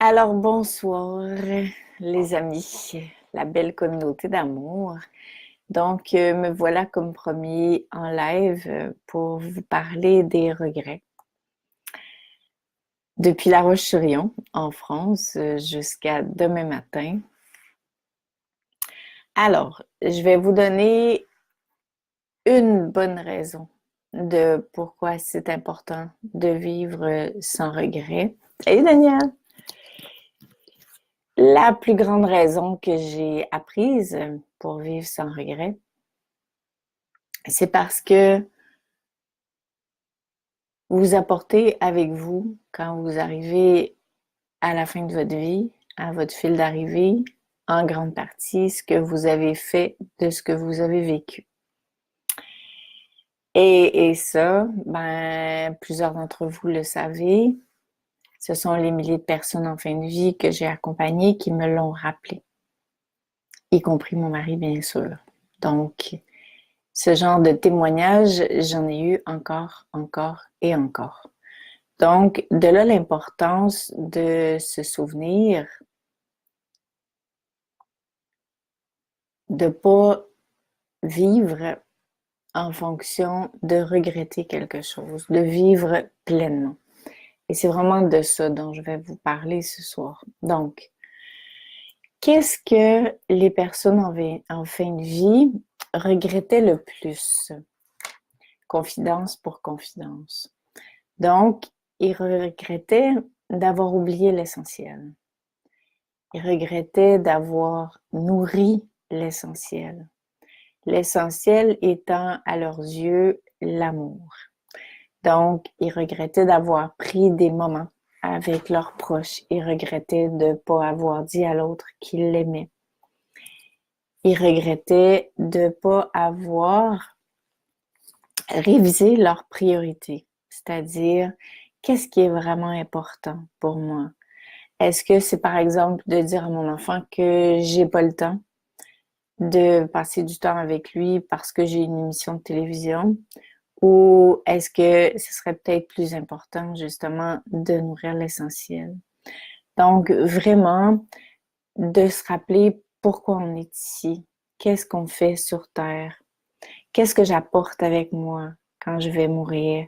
Alors bonsoir les amis, la belle communauté d'amour. Donc me voilà comme promis en live pour vous parler des regrets. Depuis La Roche-sur-Yon en France jusqu'à demain matin. Alors, je vais vous donner une bonne raison de pourquoi c'est important de vivre sans regret. Salut Daniel! La plus grande raison que j'ai apprise pour vivre sans regret, c'est parce que vous apportez avec vous, quand vous arrivez à la fin de votre vie, à votre fil d'arrivée, en grande partie, ce que vous avez fait de ce que vous avez vécu. Et ça, plusieurs d'entre vous le savez, ce sont les milliers de personnes en fin de vie que j'ai accompagnées qui me l'ont rappelé, y compris mon mari, bien sûr. Donc, ce genre de témoignage, j'en ai eu encore et encore. Donc, de là l'importance de se souvenir de ne pas vivre en fonction de regretter quelque chose, de vivre pleinement. Et c'est vraiment de ça dont je vais vous parler ce soir. Donc, qu'est-ce que les personnes en fin de vie regrettaient le plus? Confidence pour confidence. Donc, ils regrettaient d'avoir oublié l'essentiel. Ils regrettaient d'avoir nourri l'essentiel. L'essentiel étant à leurs yeux l'amour. Donc, ils regrettaient d'avoir pris des moments avec leurs proches. Ils regrettaient de ne pas avoir dit à l'autre qu'ils l'aimaient. Ils regrettaient de ne pas avoir révisé leurs priorités, c'est-à-dire qu'est-ce qui est vraiment important pour moi. Est-ce que c'est par exemple de dire à mon enfant que j'ai pas le temps de passer du temps avec lui parce que j'ai une émission de télévision? Ou est-ce que ce serait peut-être plus important justement de nourrir l'essentiel? Donc vraiment de se rappeler pourquoi on est ici, qu'est-ce qu'on fait sur Terre, qu'est-ce que j'apporte avec moi quand je vais mourir.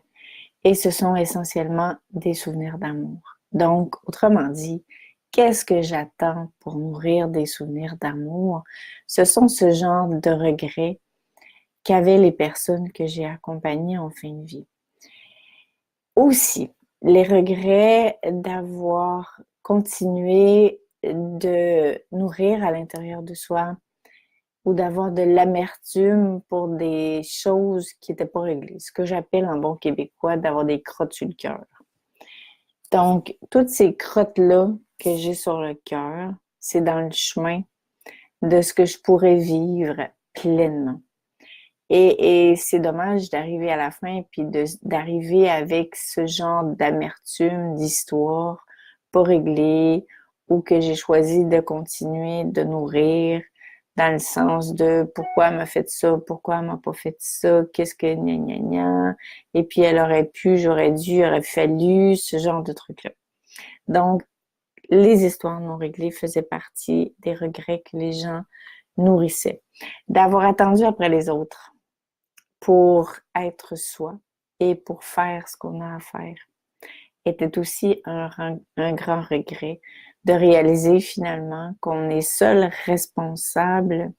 Et ce sont essentiellement des souvenirs d'amour. Donc, autrement dit, qu'est-ce que j'attends pour nourrir des souvenirs d'amour? Ce sont ce genre de regrets qu'avaient les personnes que j'ai accompagnées en fin de vie. Aussi, les regrets d'avoir continué de nourrir à l'intérieur de soi ou d'avoir de l'amertume pour des choses qui n'étaient pas réglées. Ce que j'appelle en bon québécois d'avoir des crottes sur le cœur. Donc, toutes ces crottes-là que j'ai sur le cœur, c'est dans le chemin de ce que je pourrais vivre pleinement. Et c'est dommage d'arriver à la fin puis d'arriver avec ce genre d'amertume, d'histoire pas réglée ou que j'ai choisi de continuer de nourrir dans le sens de pourquoi elle m'a fait ça, pourquoi elle m'a pas fait ça, qu'est-ce que gna gna gna, et puis elle aurait pu, j'aurais dû, aurait fallu, ce genre de trucs-là. Donc, les histoires non réglées faisaient partie des regrets que les gens nourrissaient. D'avoir attendu après les autres pour être soi et pour faire ce qu'on a à faire était aussi un grand regret de réaliser finalement qu'on est seul responsable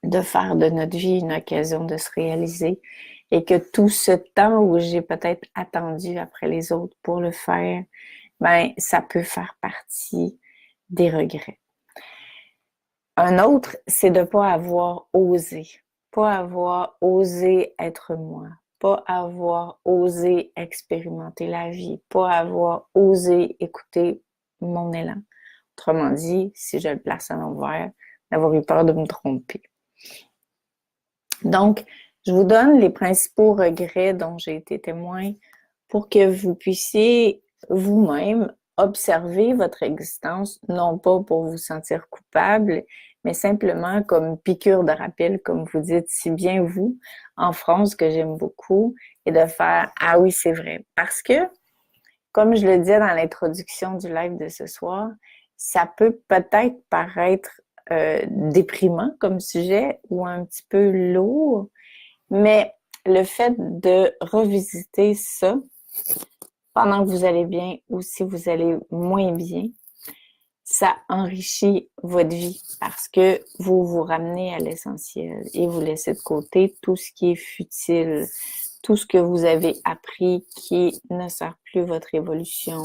de faire de notre vie une occasion de se réaliser et que tout ce temps où j'ai peut-être attendu après les autres pour le faire, ça peut faire partie des regrets. Un autre, c'est de ne pas avoir osé. Pas avoir osé être moi. Pas avoir osé expérimenter la vie. Pas avoir osé écouter mon élan. Autrement dit, si je le place à l'envers, d'avoir eu peur de me tromper. Donc, je vous donne les principaux regrets dont j'ai été témoin pour que vous puissiez vous-même observer votre existence, non pas pour vous sentir coupable, mais simplement comme piqûre de rappel, comme vous dites si bien vous, en France, que j'aime beaucoup, et de faire « Ah oui, c'est vrai ». Parce que comme je le disais dans l'introduction du live de ce soir, ça peut peut-être paraître déprimant comme sujet ou un petit peu lourd, mais le fait de revisiter ça pendant que vous allez bien ou si vous allez moins bien, ça enrichit votre vie parce que vous vous ramenez à l'essentiel et vous laissez de côté tout ce qui est futile, tout ce que vous avez appris qui ne sert plus votre évolution,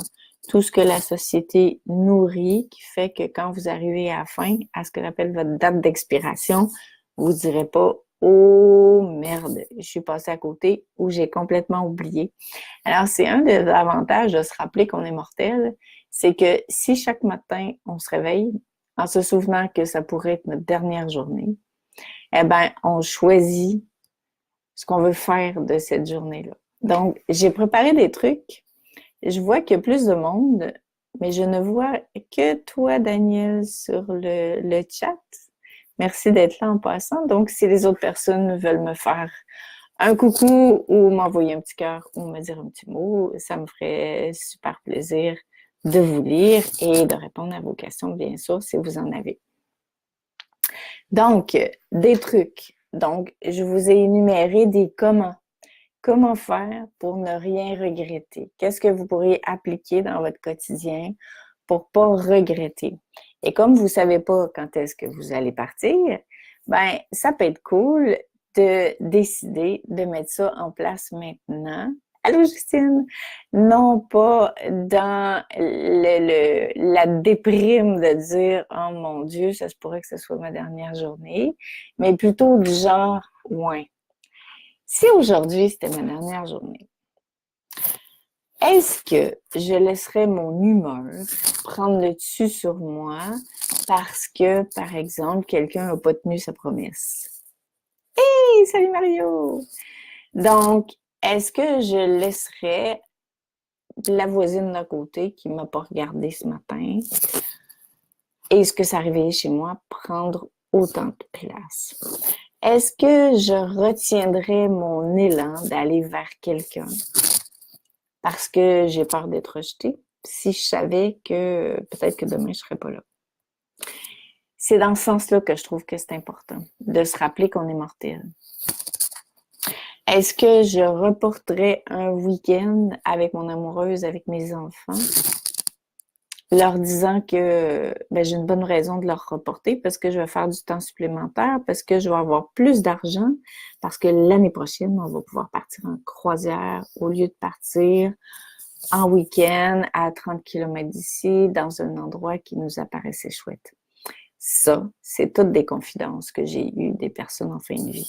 tout ce que la société nourrit qui fait que quand vous arrivez à la fin, à ce que j'appelle votre date d'expiration, vous ne direz pas « Oh merde, je suis passé à côté » ou « J'ai complètement oublié ». Alors, c'est un des avantages de se rappeler qu'on est mortel, c'est que si chaque matin, on se réveille en se souvenant que ça pourrait être notre dernière journée, eh bien, on choisit ce qu'on veut faire de cette journée-là. Donc, j'ai préparé des trucs. Je vois qu'il y a plus de monde, mais je ne vois que toi, Daniel, sur le chat. Merci d'être là en passant. Donc, si les autres personnes veulent me faire un coucou ou m'envoyer un petit cœur ou me dire un petit mot, ça me ferait super plaisir de vous lire et de répondre à vos questions, bien sûr, si vous en avez. Donc, des trucs. Donc, je vous ai énuméré des comment. Comment faire pour ne rien regretter? Qu'est-ce que vous pourriez appliquer dans votre quotidien pour pas regretter? Et comme vous ne savez pas quand est-ce que vous allez partir, ben ça peut être cool de décider de mettre ça en place maintenant. Allô, Justine? Non pas dans la déprime de dire « Oh mon Dieu, ça se pourrait que ce soit ma dernière journée », mais plutôt du genre « Ouais, si aujourd'hui c'était ma dernière journée, est-ce que je laisserais mon humeur prendre le dessus sur moi parce que, par exemple, quelqu'un n'a pas tenu sa promesse? Hey, salut Mario! Donc, est-ce que je laisserais la voisine d'à côté qui ne m'a pas regardé ce matin et ce que ça arrivait chez moi prendre autant de place? Est-ce que je retiendrais mon élan d'aller vers quelqu'un parce que j'ai peur d'être rejetée si je savais que peut-être que demain je serais pas là? C'est dans ce sens-là que je trouve que c'est important de se rappeler qu'on est mortel. Est-ce que je reporterais un week-end avec mon amoureuse, avec mes enfants, leur disant que j'ai une bonne raison de leur reporter parce que je vais faire du temps supplémentaire, parce que je vais avoir plus d'argent, parce que l'année prochaine, on va pouvoir partir en croisière au lieu de partir en week-end à 30 km d'ici, dans un endroit qui nous apparaissait chouette. Ça, c'est toutes des confidences que j'ai eues des personnes en fin de vie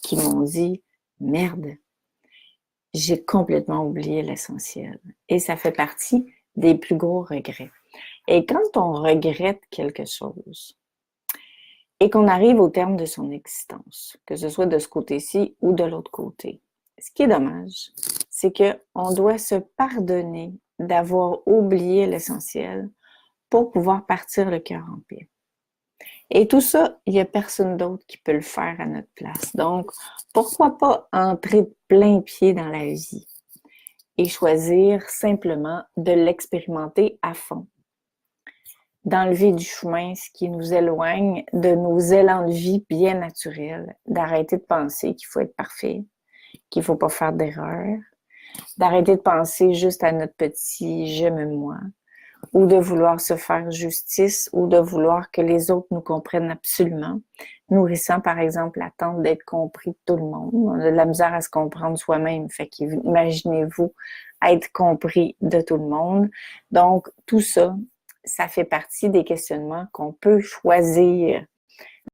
qui m'ont dit « Merde, j'ai complètement oublié l'essentiel. » Et ça fait partie des plus gros regrets. Et quand on regrette quelque chose et qu'on arrive au terme de son existence, que ce soit de ce côté-ci ou de l'autre côté, ce qui est dommage, c'est qu'on doit se pardonner d'avoir oublié l'essentiel pour pouvoir partir le cœur en paix. Et tout ça, il n'y a personne d'autre qui peut le faire à notre place. Donc, pourquoi pas entrer plein pied dans la vie et choisir simplement de l'expérimenter à fond, d'enlever du chemin ce qui nous éloigne de nos élans de vie bien naturels, d'arrêter de penser qu'il faut être parfait, qu'il ne faut pas faire d'erreur, d'arrêter de penser juste à notre petit « j'aime-moi », ou de vouloir se faire justice, ou de vouloir que les autres nous comprennent absolument, nourrissant par exemple l'attente d'être compris de tout le monde. On a de la misère à se comprendre soi-même, fait qu'imaginez-vous être compris de tout le monde. Donc tout ça, ça fait partie des questionnements qu'on peut choisir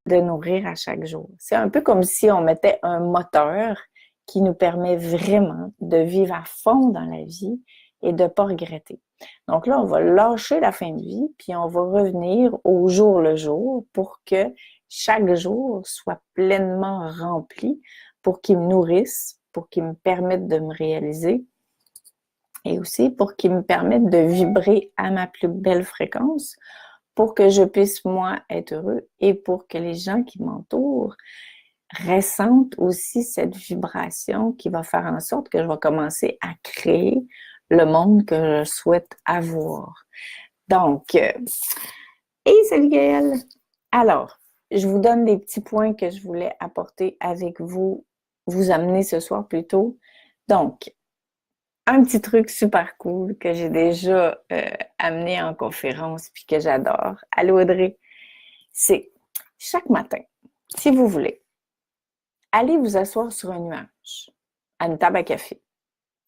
de nourrir à chaque jour. C'est un peu comme si on mettait un moteur qui nous permet vraiment de vivre à fond dans la vie et de ne pas regretter. Donc là, on va lâcher la fin de vie, puis on va revenir au jour le jour pour que chaque jour soit pleinement rempli, pour qu'il me nourrisse, pour qu'il me permette de me réaliser et aussi pour qu'il me permette de vibrer à ma plus belle fréquence pour que je puisse, moi, être heureux et pour que les gens qui m'entourent ressentent aussi cette vibration qui va faire en sorte que je vais commencer à créer le monde que je souhaite avoir. Donc, salut Gaëlle! Alors, je vous donne des petits points que je voulais apporter avec vous, vous amener ce soir plutôt. Donc, un petit truc super cool que j'ai déjà amené en conférence puis que j'adore. Allô Audrey? C'est chaque matin, si vous voulez, allez vous asseoir sur un nuage, à une table à café,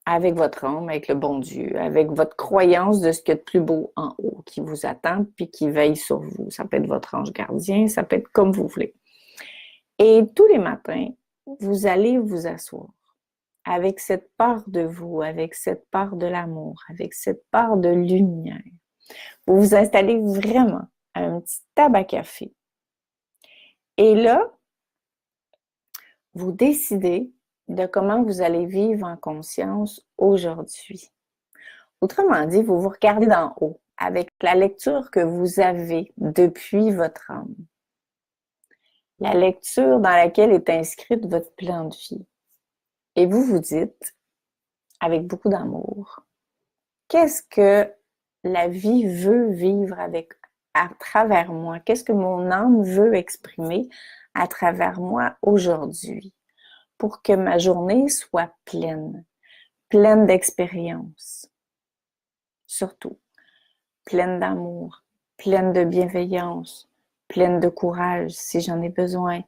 avec votre âme, avec le bon Dieu, avec votre croyance de ce qu'il y a de plus beau en haut qui vous attend puis qui veille sur vous. Ça peut être votre ange gardien, ça peut être comme vous voulez. Et tous les matins, vous allez vous asseoir avec cette part de vous, avec cette part de l'amour, avec cette part de lumière. Vous vous installez vraiment à un petit table à café. Et là, vous décidez de comment vous allez vivre en conscience aujourd'hui. Autrement dit, vous vous regardez d'en haut avec la lecture que vous avez depuis votre âme. La lecture dans laquelle est inscrite votre plan de vie. Et vous vous dites, avec beaucoup d'amour, qu'est-ce que la vie veut vivre à travers moi? Qu'est-ce que mon âme veut exprimer à travers moi aujourd'hui pour que ma journée soit pleine d'expériences, surtout, pleine d'amour, pleine de bienveillance, pleine de courage si j'en ai besoin,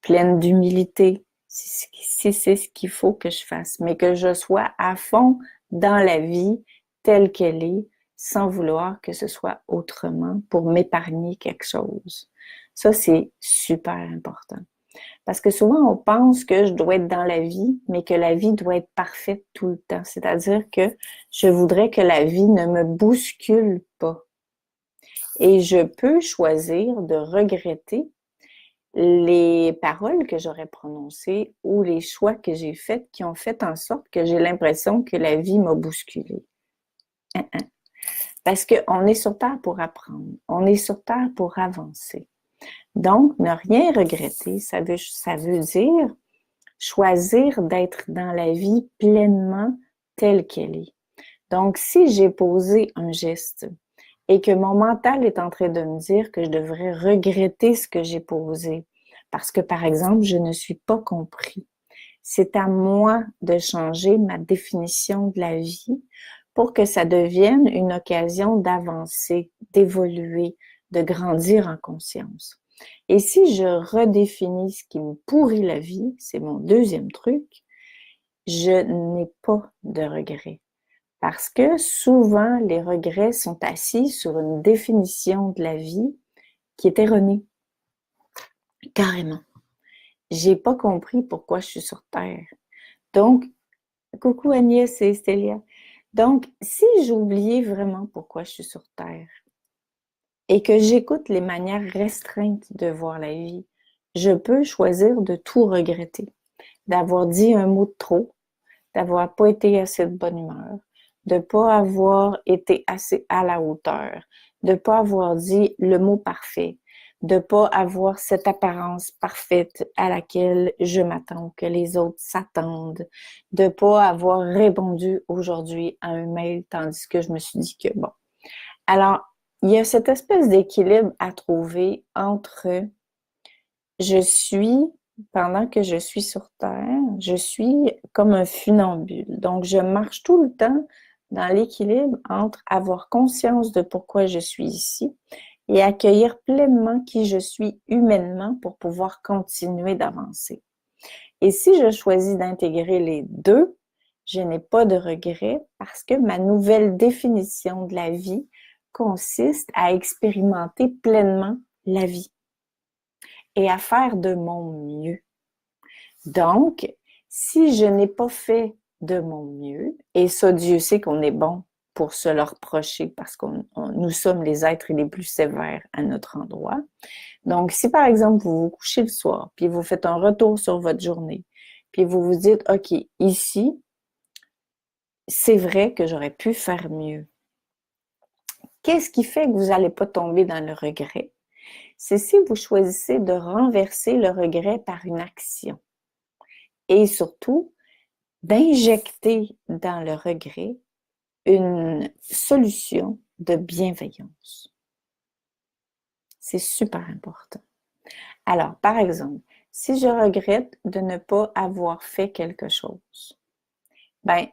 pleine d'humilité si c'est ce qu'il faut que je fasse, mais que je sois à fond dans la vie telle qu'elle est, sans vouloir que ce soit autrement pour m'épargner quelque chose. Ça, c'est super important. Parce que souvent, on pense que je dois être dans la vie, mais que la vie doit être parfaite tout le temps. C'est-à-dire que je voudrais que la vie ne me bouscule pas. Et je peux choisir de regretter les paroles que j'aurais prononcées ou les choix que j'ai faits qui ont fait en sorte que j'ai l'impression que la vie m'a bousculée. Parce qu'on est sur Terre pour apprendre. On est sur Terre pour avancer. Donc, ne rien regretter, ça veut dire choisir d'être dans la vie pleinement telle qu'elle est. Donc, si j'ai posé un geste et que mon mental est en train de me dire que je devrais regretter ce que j'ai posé, parce que, par exemple, je ne suis pas compris, c'est à moi de changer ma définition de la vie pour que ça devienne une occasion d'avancer, d'évoluer, de grandir en conscience. Et si je redéfinis ce qui me pourrit la vie, c'est mon deuxième truc, je n'ai pas de regrets. Parce que souvent, les regrets sont assis sur une définition de la vie qui est erronée. Carrément. J'ai pas compris pourquoi je suis sur Terre. Donc, coucou Agnès et Stélia. Donc, si j'oubliais vraiment pourquoi je suis sur Terre et que j'écoute les manières restreintes de voir la vie, je peux choisir de tout regretter, d'avoir dit un mot de trop, d'avoir pas été assez de bonne humeur, de pas avoir été assez à la hauteur, de pas avoir dit le mot parfait, de pas avoir cette apparence parfaite à laquelle je m'attends, que les autres s'attendent, de pas avoir répondu aujourd'hui à un mail tandis que je me suis dit que bon. Alors, il y a cette espèce d'équilibre à trouver entre pendant que je suis sur Terre, je suis comme un funambule. Donc, je marche tout le temps dans l'équilibre entre avoir conscience de pourquoi je suis ici et accueillir pleinement qui je suis humainement pour pouvoir continuer d'avancer. Et si je choisis d'intégrer les deux, je n'ai pas de regrets parce que ma nouvelle définition de la vie consiste à expérimenter pleinement la vie et à faire de mon mieux. Donc, si je n'ai pas fait de mon mieux, et ça, Dieu sait qu'on est bon pour se le reprocher parce que nous sommes les êtres les plus sévères à notre endroit. Donc, si par exemple, vous vous couchez le soir, puis vous faites un retour sur votre journée, puis vous vous dites, OK, ici, c'est vrai que j'aurais pu faire mieux. Qu'est-ce qui fait que vous n'allez pas tomber dans le regret? C'est si vous choisissez de renverser le regret par une action. Et surtout, d'injecter dans le regret une solution de bienveillance. C'est super important. Alors, par exemple, si je regrette de ne pas avoir fait quelque chose, ben,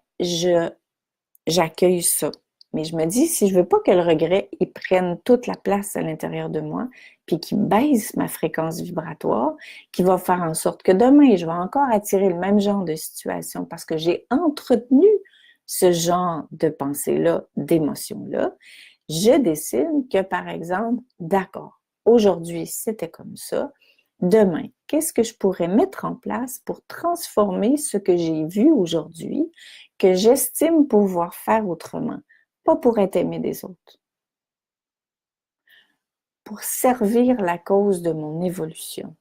j'accueille ça. Mais je me dis, si je veux pas que le regret, il prenne toute la place à l'intérieur de moi, puis qu'il baisse ma fréquence vibratoire, qui va faire en sorte que demain, je vais encore attirer le même genre de situation parce que j'ai entretenu ce genre de pensée-là, d'émotion-là, je décide que, par exemple, d'accord, aujourd'hui, c'était comme ça. Demain, qu'est-ce que je pourrais mettre en place pour transformer ce que j'ai vu aujourd'hui, que j'estime pouvoir faire autrement, pas pour être aimé des autres, pour servir la cause de mon évolution.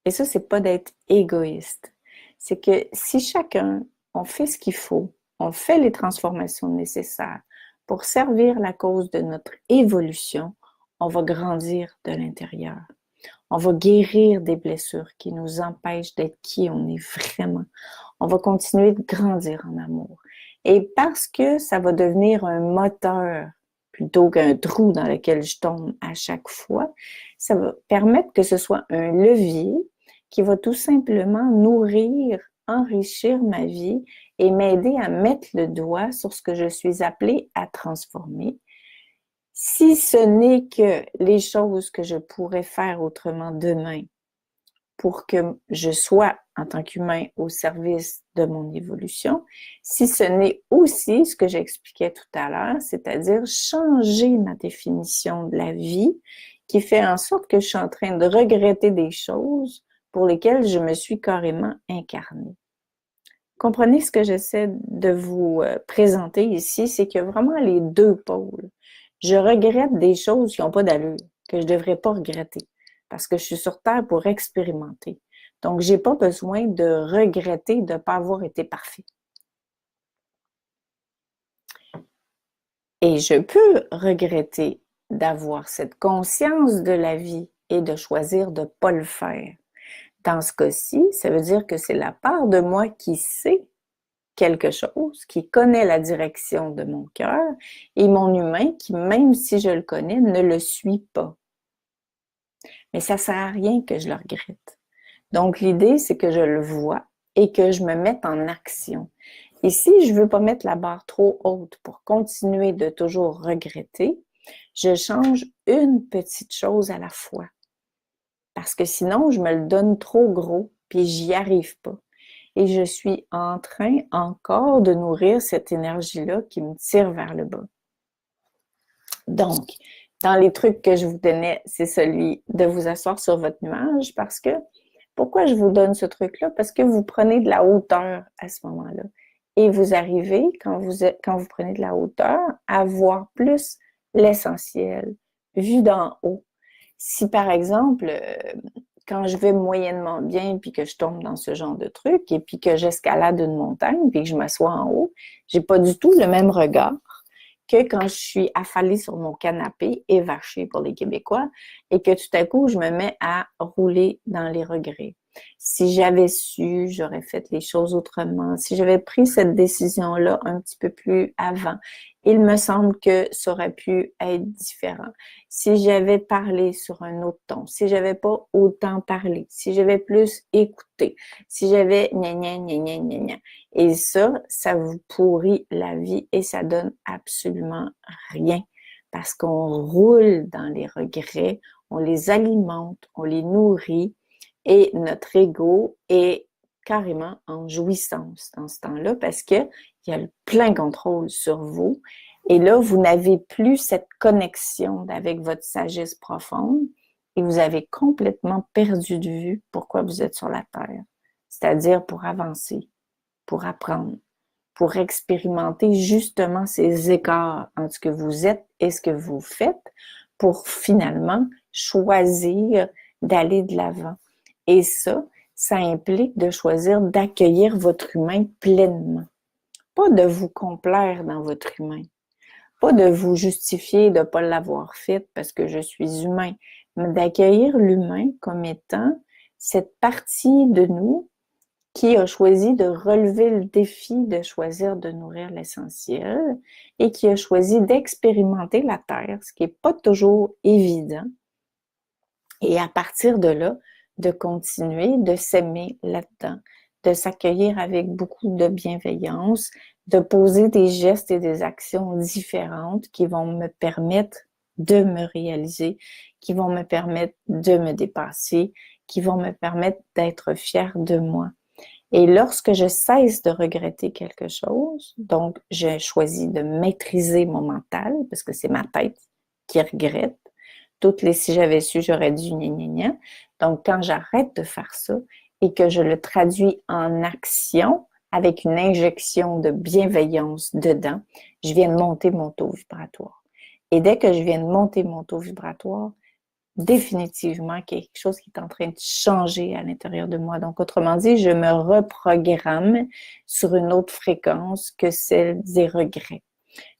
Et ça, c'est pas d'être égoïste. C'est que si chacun, on fait ce qu'il faut, on fait les transformations nécessaires pour servir la cause de notre évolution, on va grandir de l'intérieur. On va guérir des blessures qui nous empêchent d'être qui on est vraiment. On va continuer de grandir en amour. Et parce que ça va devenir un moteur plutôt qu'un trou dans lequel je tombe à chaque fois, ça va permettre que ce soit un levier qui va tout simplement nourrir, enrichir ma vie et m'aider à mettre le doigt sur ce que je suis appelée à transformer. Si ce n'est que les choses que je pourrais faire autrement demain pour que je sois, en tant qu'humain, au service de mon évolution, si ce n'est aussi ce que j'expliquais tout à l'heure, c'est-à-dire changer ma définition de la vie, qui fait en sorte que je suis en train de regretter des choses pour lesquelles je me suis carrément incarnée. Comprenez ce que j'essaie de vous présenter ici, c'est qu'il y a vraiment les deux pôles. Je regrette des choses qui n'ont pas d'allure, que je ne devrais pas regretter, parce que je suis sur Terre pour expérimenter. Donc, je n'ai pas besoin de regretter de ne pas avoir été parfait. Et je peux regretter d'avoir cette conscience de la vie et de choisir de ne pas le faire. Dans ce cas-ci, ça veut dire que c'est la part de moi qui sait quelque chose, qui connaît la direction de mon cœur, et mon humain qui, même si je le connais, ne le suit pas. Mais ça ne sert à rien que je le regrette. Donc, l'idée, c'est que je le vois et que je me mette en action. Et si je ne veux pas mettre la barre trop haute pour continuer de toujours regretter, je change une petite chose à la fois. Parce que sinon, je me le donne trop gros, puis j'y arrive pas. Et je suis en train encore de nourrir cette énergie-là qui me tire vers le bas. Donc, dans les trucs que je vous donnais, c'est celui de vous asseoir sur votre nuage parce que, pourquoi je vous donne ce truc-là? Parce que vous prenez de la hauteur à ce moment-là. Et vous arrivez, quand vous prenez de la hauteur, à voir plus l'essentiel, vu d'en haut. Si par exemple, quand je vais moyennement bien puis que je tombe dans ce genre de truc et puis que j'escalade une montagne puis que je m'assois en haut, j'ai pas du tout le même regard que quand je suis affalée sur mon canapé, évachée pour les Québécois, et que tout à coup, je me mets à rouler dans les regrets. Si j'avais su, j'aurais fait les choses autrement. Si j'avais pris cette décision-là un petit peu plus avant, il me semble que ça aurait pu être différent. Si j'avais parlé sur un autre ton, si j'avais pas autant parlé, si j'avais plus écouté, si j'avais gna gna gna gna gna gna. Et ça vous pourrit la vie et ça donne absolument rien parce qu'on roule dans les regrets, on les alimente, on les nourrit et notre ego est carrément en jouissance dans ce temps-là parce qu'il y a le plein contrôle sur vous. Et là, vous n'avez plus cette connexion avec votre sagesse profonde et vous avez complètement perdu de vue pourquoi vous êtes sur la Terre, c'est-à-dire pour avancer, pour apprendre, pour expérimenter justement ces écarts entre ce que vous êtes et ce que vous faites pour finalement choisir d'aller de l'avant. Et ça implique de choisir d'accueillir votre humain pleinement. Pas de vous complaire dans votre humain. Pas de vous justifier de ne pas l'avoir fait parce que je suis humain, mais d'accueillir l'humain comme étant cette partie de nous qui a choisi de relever le défi de choisir de nourrir l'essentiel et qui a choisi d'expérimenter la terre, ce qui n'est pas toujours évident. Et à partir de là, de continuer de s'aimer là-dedans, de s'accueillir avec beaucoup de bienveillance, de poser des gestes et des actions différentes qui vont me permettre de me réaliser, qui vont me permettre de me dépasser, qui vont me permettre d'être fière de moi. Et lorsque je cesse de regretter quelque chose, donc je choisis de maîtriser mon mental, parce que c'est ma tête qui regrette, toutes les si j'avais su, j'aurais dû, gna gna gna. Donc quand j'arrête de faire ça et que je le traduis en action avec une injection de bienveillance dedans, je viens de monter mon taux vibratoire. Et dès que je viens de monter mon taux vibratoire, définitivement quelque chose qui est en train de changer à l'intérieur de moi. Donc, autrement dit, je me reprogramme sur une autre fréquence que celle des regrets.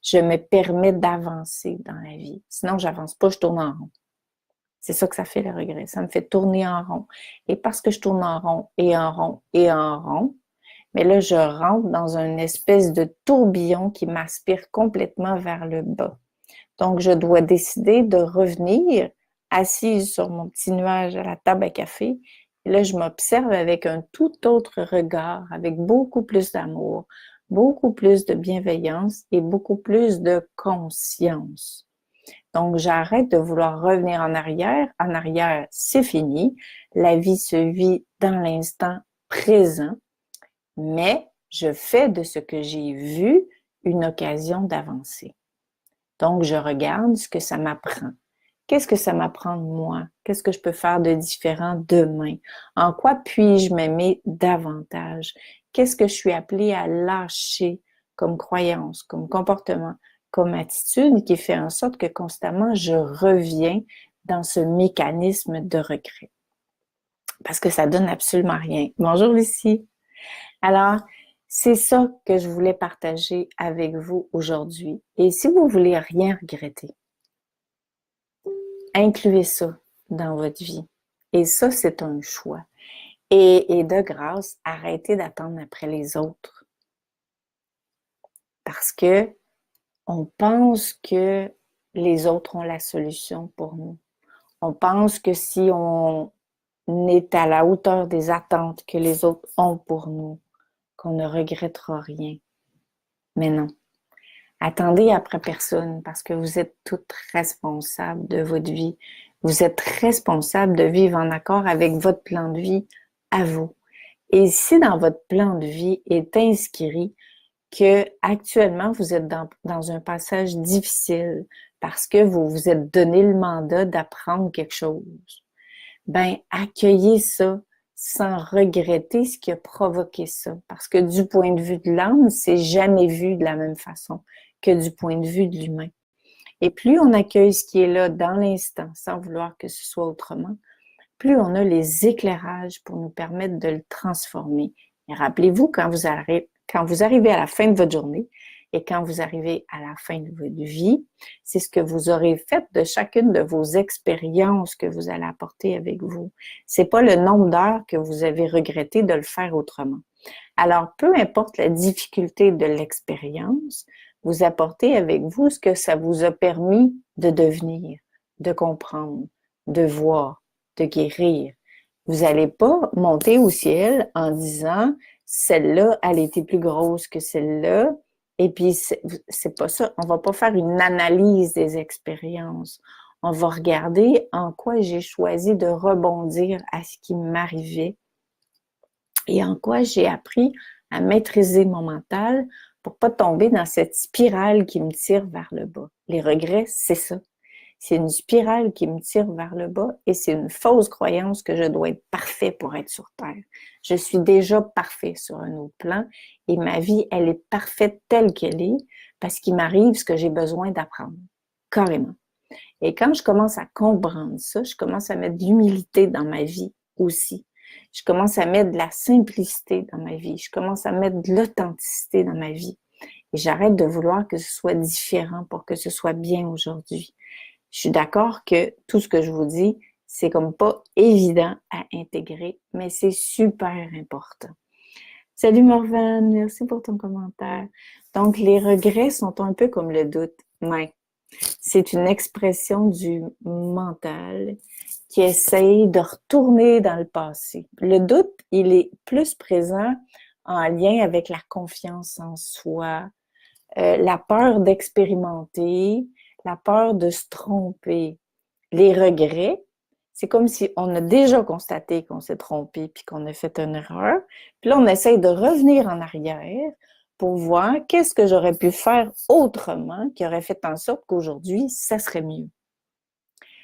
Je me permets d'avancer dans la vie. Sinon, j'avance pas, je tourne en rond. C'est ça que ça fait le regret. Ça me fait tourner en rond. Et parce que je tourne en rond et en rond et en rond, mais là, je rentre dans une espèce de tourbillon qui m'aspire complètement vers le bas. Donc, je dois décider de revenir assise sur mon petit nuage à la table à café. Et là, je m'observe avec un tout autre regard, avec beaucoup plus d'amour, beaucoup plus de bienveillance et beaucoup plus de conscience. Donc, j'arrête de vouloir revenir en arrière. En arrière, c'est fini. La vie se vit dans l'instant présent, mais je fais de ce que j'ai vu une occasion d'avancer. Donc, je regarde ce que ça m'apprend. Qu'est-ce que ça m'apprend de moi? Qu'est-ce que je peux faire de différent demain? En quoi puis-je m'aimer davantage? Qu'est-ce que je suis appelée à lâcher comme croyance, comme comportement, comme attitude qui fait en sorte que constamment je reviens dans ce mécanisme de regret? Parce que ça donne absolument rien. Bonjour Lucie. Alors, c'est ça que je voulais partager avec vous aujourd'hui. Et si vous voulez rien regretter, incluez ça dans votre vie. Et ça, c'est un choix. Et de grâce, arrêtez d'attendre après les autres. Parce que on pense que les autres ont la solution pour nous. On pense que si on est à la hauteur des attentes que les autres ont pour nous, qu'on ne regrettera rien. Mais non. Attendez après personne parce que vous êtes toutes responsables de votre vie. Vous êtes responsable de vivre en accord avec votre plan de vie à vous. Et si dans votre plan de vie est inscrit que actuellement vous êtes dans un passage difficile parce que vous vous êtes donné le mandat d'apprendre quelque chose, ben accueillez ça sans regretter ce qui a provoqué ça. Parce que du point de vue de l'âme, c'est jamais vu de la même façon que du point de vue de l'humain. Et plus on accueille ce qui est là dans l'instant, sans vouloir que ce soit autrement, plus on a les éclairages pour nous permettre de le transformer. Et rappelez-vous, quand vous arrivez à la fin de votre journée et quand vous arrivez à la fin de votre vie, c'est ce que vous aurez fait de chacune de vos expériences que vous allez apporter avec vous. C'est pas le nombre d'heures que vous avez regretté de le faire autrement. Alors, peu importe la difficulté de l'expérience, vous apportez avec vous ce que ça vous a permis de devenir, de comprendre, de voir, de guérir. Vous n'allez pas monter au ciel en disant « celle-là, elle était plus grosse que celle-là ». Et puis, c'est pas ça. On va pas faire une analyse des expériences. On va regarder en quoi j'ai choisi de rebondir à ce qui m'arrivait et en quoi j'ai appris à maîtriser mon mental pour pas tomber dans cette spirale qui me tire vers le bas. Les regrets, c'est ça. C'est une spirale qui me tire vers le bas et c'est une fausse croyance que je dois être parfait pour être sur Terre. Je suis déjà parfait sur un autre plan et ma vie, elle est parfaite telle qu'elle est parce qu'il m'arrive ce que j'ai besoin d'apprendre. Carrément. Et quand je commence à comprendre ça, je commence à mettre de l'humilité dans ma vie aussi. Je commence à mettre de la simplicité dans ma vie. Je commence à mettre de l'authenticité dans ma vie. Et j'arrête de vouloir que ce soit différent pour que ce soit bien aujourd'hui. Je suis d'accord que tout ce que je vous dis, c'est comme pas évident à intégrer, mais c'est super important. Salut Morvan, merci pour ton commentaire. Donc, les regrets sont un peu comme le doute. Ouais. C'est une expression du mental qui essaye de retourner dans le passé. Le doute, il est plus présent en lien avec la confiance en soi, la peur d'expérimenter, la peur de se tromper. Les regrets, c'est comme si on a déjà constaté qu'on s'est trompé puis qu'on a fait une erreur. Puis là, on essaye de revenir en arrière pour voir qu'est-ce que j'aurais pu faire autrement qui aurait fait en sorte qu'aujourd'hui, ça serait mieux.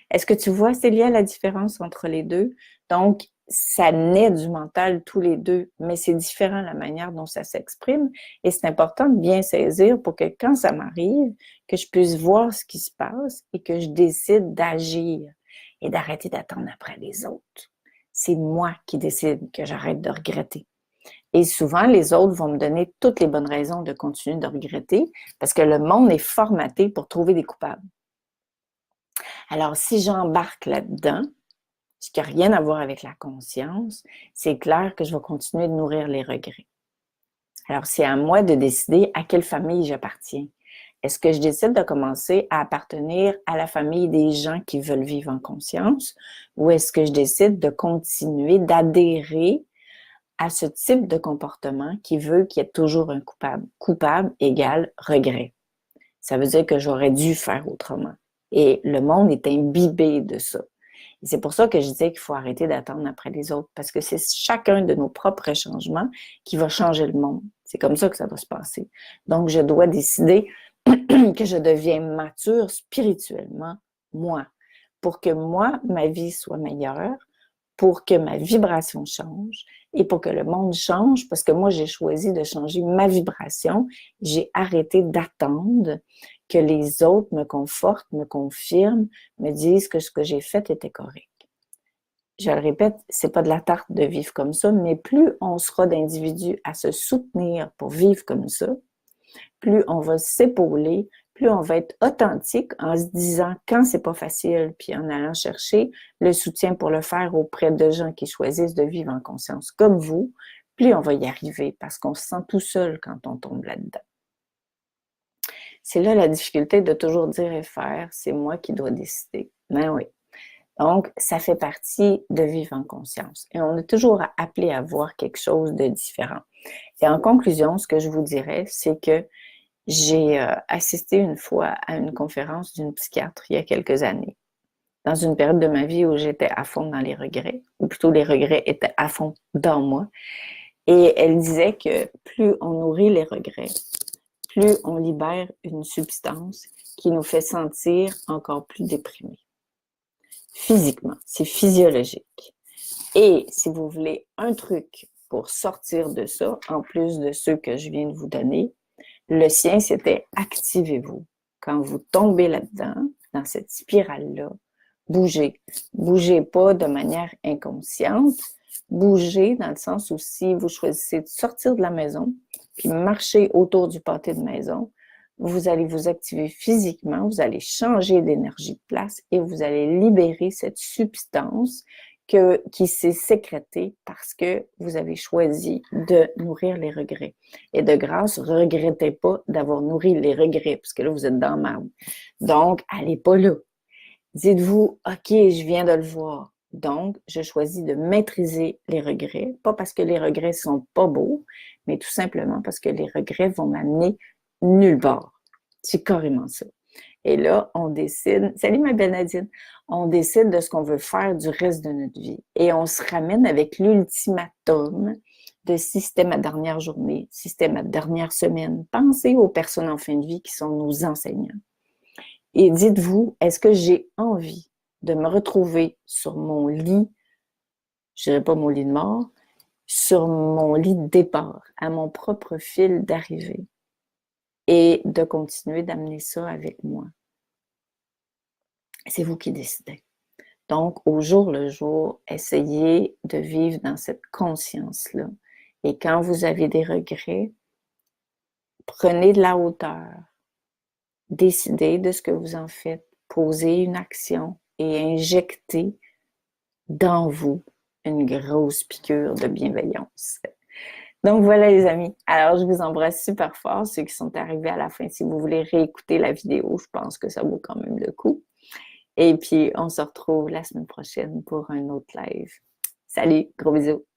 Est-ce que tu vois, Célia, la différence entre les deux? Donc, ça naît du mental tous les deux, mais c'est différent la manière dont ça s'exprime et c'est important de bien saisir pour que quand ça m'arrive, que je puisse voir ce qui se passe et que je décide d'agir et d'arrêter d'attendre après les autres. C'est moi qui décide que j'arrête de regretter. Et souvent, les autres vont me donner toutes les bonnes raisons de continuer de regretter parce que le monde est formaté pour trouver des coupables. Alors, si j'embarque là-dedans, ce qui n'a rien à voir avec la conscience, c'est clair que je vais continuer de nourrir les regrets. Alors, c'est à moi de décider à quelle famille j'appartiens. Est-ce que je décide de commencer à appartenir à la famille des gens qui veulent vivre en conscience ou est-ce que je décide de continuer d'adhérer à ce type de comportement qui veut qu'il y ait toujours un coupable? Coupable égale regret. Ça veut dire que j'aurais dû faire autrement. Et le monde est imbibé de ça. Et c'est pour ça que je disais qu'il faut arrêter d'attendre après les autres, parce que c'est chacun de nos propres changements qui va changer le monde. C'est comme ça que ça va se passer. Donc, je dois décider que je deviens mature spirituellement, moi, pour que moi, ma vie soit meilleure, pour que ma vibration change et pour que le monde change, parce que moi, j'ai choisi de changer ma vibration. J'ai arrêté d'attendre que les autres me confortent, me confirment, me disent que ce que j'ai fait était correct. Je le répète, c'est pas de la tarte de vivre comme ça, mais plus on sera d'individus à se soutenir pour vivre comme ça, plus on va s'épauler, plus on va être authentique en se disant quand c'est pas facile, puis en allant chercher le soutien pour le faire auprès de gens qui choisissent de vivre en conscience comme vous, plus on va y arriver parce qu'on se sent tout seul quand on tombe là-dedans. C'est là la difficulté de toujours dire et faire, c'est moi qui dois décider. Ben oui. Donc, ça fait partie de vivre en conscience. Et on est toujours appelé à voir quelque chose de différent. Et en conclusion, ce que je vous dirais, c'est que j'ai assisté une fois à une conférence d'une psychiatre il y a quelques années, dans une période de ma vie où j'étais à fond dans les regrets, ou plutôt les regrets étaient à fond dans moi. Et elle disait que plus on nourrit les regrets, plus on libère une substance qui nous fait sentir encore plus déprimés. Physiquement, c'est physiologique. Et si vous voulez un truc pour sortir de ça, en plus de ceux que je viens de vous donner, le sien, c'était activez-vous. Quand vous tombez là-dedans, dans cette spirale-là, bougez. Bougez pas de manière inconsciente. Bougez dans le sens où si vous choisissez de sortir de la maison, puis marcher autour du pâté de maison, vous allez vous activer physiquement, vous allez changer d'énergie de place et vous allez libérer cette substance qui s'est sécrétée parce que vous avez choisi de nourrir les regrets. Et de grâce, regrettez pas d'avoir nourri les regrets, parce que là, vous êtes dans le marbre. Donc, allez pas là. Dites-vous, OK, je viens de le voir. Donc, je choisis de maîtriser les regrets, pas parce que les regrets sont pas beaux, mais tout simplement parce que les regrets vont m'amener nulle part. C'est carrément ça. Et là, on décide, salut ma belle Nadine, on décide de ce qu'on veut faire du reste de notre vie. Et on se ramène avec l'ultimatum de système à dernière journée, système à dernière semaine. Pensez aux personnes en fin de vie qui sont nos enseignants. Et dites-vous, est-ce que j'ai envie de me retrouver sur mon lit, je dirais pas mon lit de mort, sur mon lit de départ, à mon propre fil d'arrivée, et de continuer d'amener ça avec moi? C'est vous qui décidez. Donc, au jour le jour, essayez de vivre dans cette conscience-là. Et quand vous avez des regrets, prenez de la hauteur, décidez de ce que vous en faites, posez une action et injectez dans vous une grosse piqûre de bienveillance. Donc voilà les amis. Alors je vous embrasse super fort, ceux qui sont arrivés à la fin. Si vous voulez réécouter la vidéo, je pense que ça vaut quand même le coup. Et puis on se retrouve la semaine prochaine pour un autre live. Salut, gros bisous.